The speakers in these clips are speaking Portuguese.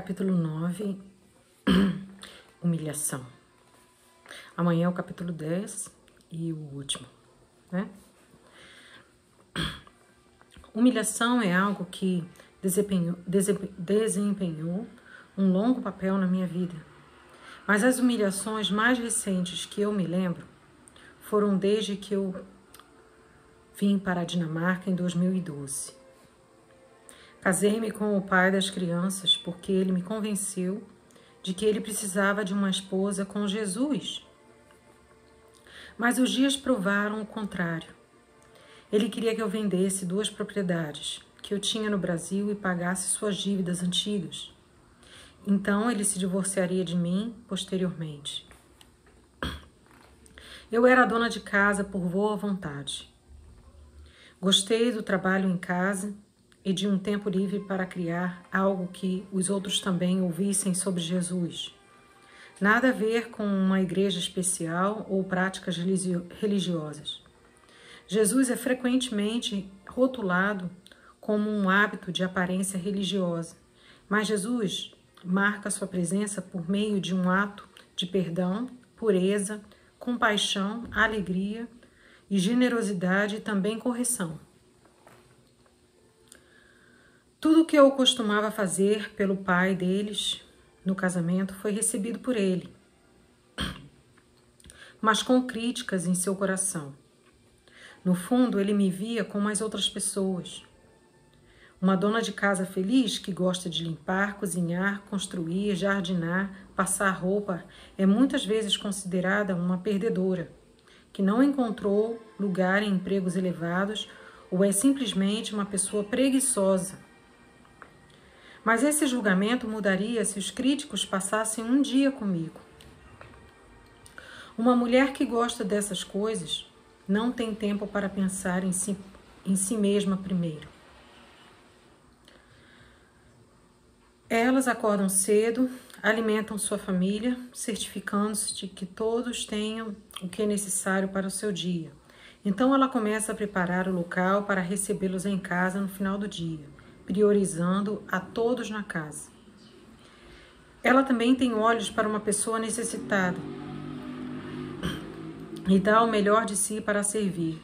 Capítulo 9, humilhação. Amanhã é o capítulo 10 e o último, né? Humilhação é algo que desempenhou um longo papel na minha vida. Mas as humilhações mais recentes que eu me lembro foram desde que eu vim para a Dinamarca em 2012. Casei-me com o pai das crianças porque ele me convenceu de que ele precisava de uma esposa com Jesus. Mas os dias provaram o contrário. Ele queria que eu vendesse 2 propriedades que eu tinha no Brasil e pagasse suas dívidas antigas. Então ele se divorciaria de mim posteriormente. Eu era a dona de casa por boa vontade. Gostei do trabalho em casa e de um tempo livre para criar algo que os outros também ouvissem sobre Jesus. Nada a ver com uma igreja especial ou práticas religiosas. Jesus é frequentemente rotulado como um hábito de aparência religiosa, mas Jesus marca sua presença por meio de um ato de perdão, pureza, compaixão, alegria e generosidade e também correção. Tudo o que eu costumava fazer pelo pai deles no casamento foi recebido por ele, mas com críticas em seu coração. No fundo, ele me via como as outras pessoas. Uma dona de casa feliz que gosta de limpar, cozinhar, construir, jardinar, passar roupa é muitas vezes considerada uma perdedora, que não encontrou lugar em empregos elevados ou é simplesmente uma pessoa preguiçosa. Mas esse julgamento mudaria se os críticos passassem um dia comigo. Uma mulher que gosta dessas coisas não tem tempo para pensar em si mesma primeiro. Elas acordam cedo, alimentam sua família, certificando-se de que todos tenham o que é necessário para o seu dia. Então ela começa a preparar o local para recebê-los em casa no final do dia, priorizando a todos na casa. Ela também tem olhos para uma pessoa necessitada e dá o melhor de si para servir.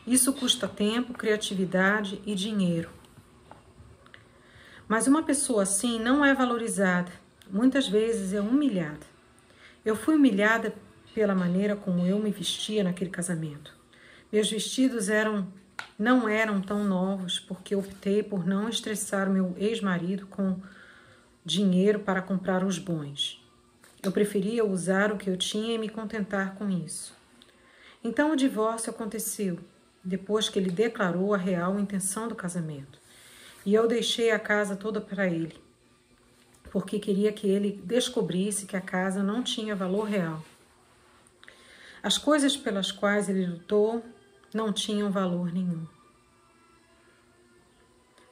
Isso custa tempo, criatividade e dinheiro. Mas uma pessoa assim não é valorizada, muitas vezes é humilhada. Eu fui humilhada pela maneira como eu me vestia naquele casamento. Meus vestidos não eram tão novos porque optei por não estressar meu ex-marido com dinheiro para comprar os bons. Eu preferia usar o que eu tinha e me contentar com isso. Então o divórcio aconteceu, depois que ele declarou a real intenção do casamento. E eu deixei a casa toda para ele, porque queria que ele descobrisse que a casa não tinha valor real. As coisas pelas quais ele lutou não tinham valor nenhum.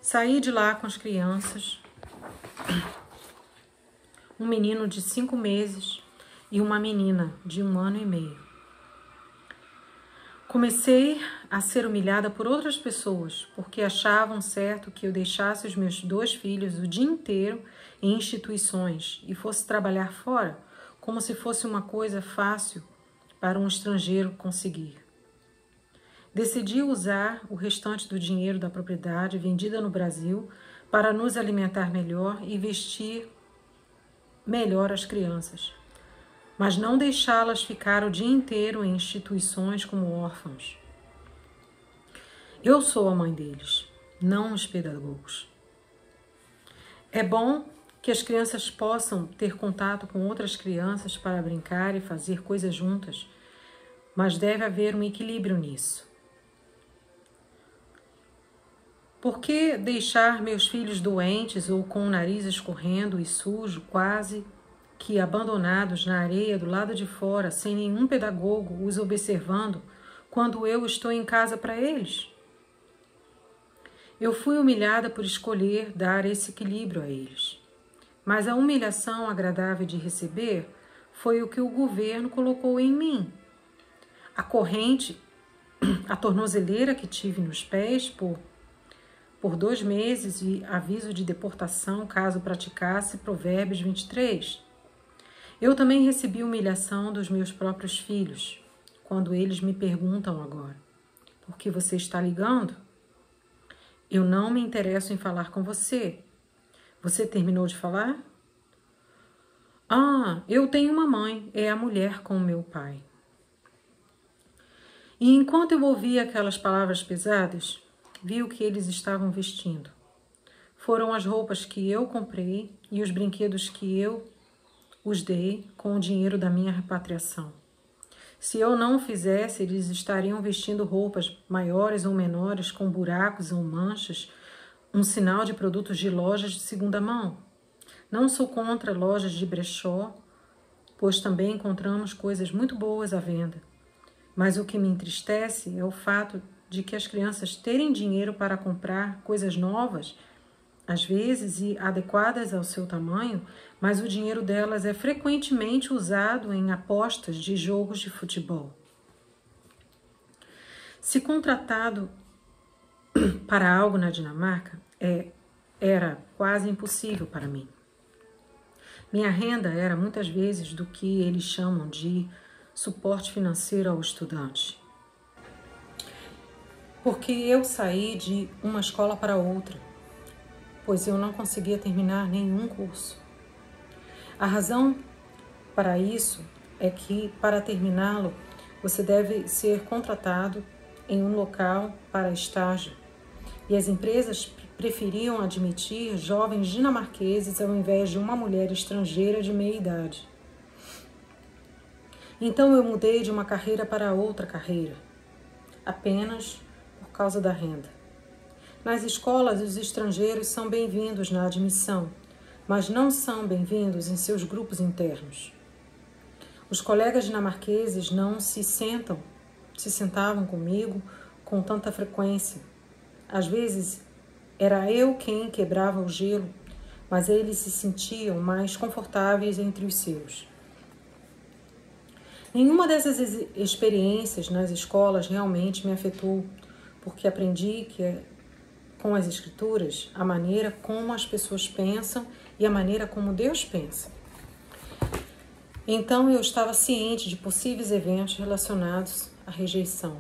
Saí de lá com as crianças, um menino de 5 meses e uma menina de 1 ano e meio. Comecei a ser humilhada por outras pessoas, porque achavam certo que eu deixasse os meus 2 filhos o dia inteiro em instituições e fosse trabalhar fora, como se fosse uma coisa fácil para um estrangeiro conseguir. Decidi usar o restante do dinheiro da propriedade vendida no Brasil para nos alimentar melhor e vestir melhor as crianças, mas não deixá-las ficar o dia inteiro em instituições como órfãos. Eu sou a mãe deles, não os pedagogos. É bom que as crianças possam ter contato com outras crianças para brincar e fazer coisas juntas, mas deve haver um equilíbrio nisso. Por que deixar meus filhos doentes ou com o nariz escorrendo e sujo, quase que abandonados na areia do lado de fora, sem nenhum pedagogo os observando, quando eu estou em casa para eles? Eu fui humilhada por escolher dar esse equilíbrio a eles. Mas a humilhação agradável de receber foi o que o governo colocou em mim. A corrente, a tornozeleira que tive nos pés por por 2 meses e aviso de deportação caso praticasse Provérbios 23. Eu também recebi humilhação dos meus próprios filhos, quando eles me perguntam agora: por que você está ligando? Eu não me interesso em falar com você. Você terminou de falar? Ah, eu tenho uma mãe, é a mulher com o meu pai. E enquanto eu ouvia aquelas palavras pesadas, vi o que eles estavam vestindo. Foram as roupas que eu comprei e os brinquedos que eu os dei com o dinheiro da minha repatriação. Se eu não o fizesse, eles estariam vestindo roupas maiores ou menores, com buracos ou manchas, um sinal de produtos de lojas de segunda mão. Não sou contra lojas de brechó, pois também encontramos coisas muito boas à venda. Mas o que me entristece é o fato de que as crianças terem dinheiro para comprar coisas novas, às vezes e adequadas ao seu tamanho, mas o dinheiro delas é frequentemente usado em apostas de jogos de futebol. Se contratado para algo na Dinamarca, era quase impossível para mim. Minha renda era muitas vezes do que eles chamam de suporte financeiro ao estudante. Porque eu saí de uma escola para outra, pois eu não conseguia terminar nenhum curso. A razão para isso é que, para terminá-lo, você deve ser contratado em um local para estágio, e as empresas preferiam admitir jovens dinamarqueses ao invés de uma mulher estrangeira de meia idade. Então eu mudei de uma carreira para outra carreira, apenas por causa da renda. Nas escolas, os estrangeiros são bem-vindos na admissão, mas não são bem-vindos em seus grupos internos. Os colegas dinamarqueses não se sentavam comigo com tanta frequência. Às vezes, era eu quem quebrava o gelo, mas eles se sentiam mais confortáveis entre os seus. Nenhuma dessas experiências nas escolas realmente me afetou, porque aprendi que, com as Escrituras, a maneira como as pessoas pensam e a maneira como Deus pensa. Então eu estava ciente de possíveis eventos relacionados à rejeição.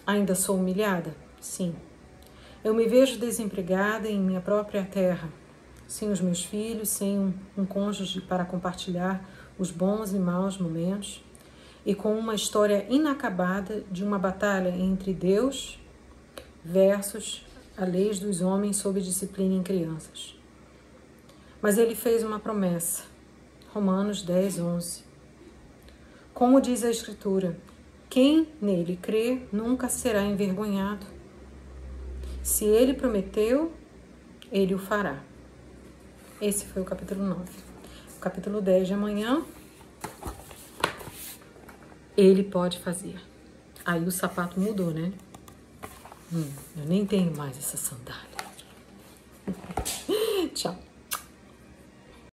Ainda sou humilhada? Sim. Eu me vejo desempregada em minha própria terra, sem os meus filhos, sem um cônjuge para compartilhar os bons e maus momentos, e com uma história inacabada de uma batalha entre Deus versus as leis dos homens sob disciplina em crianças. Mas ele fez uma promessa, Romanos 10, 11. Como diz a Escritura, quem nele crê nunca será envergonhado. Se ele prometeu, ele o fará. Esse foi o capítulo 9. O capítulo 10 de amanhã, ele pode fazer. Aí o sapato mudou, né? Eu nem tenho mais essa sandália. Tchau.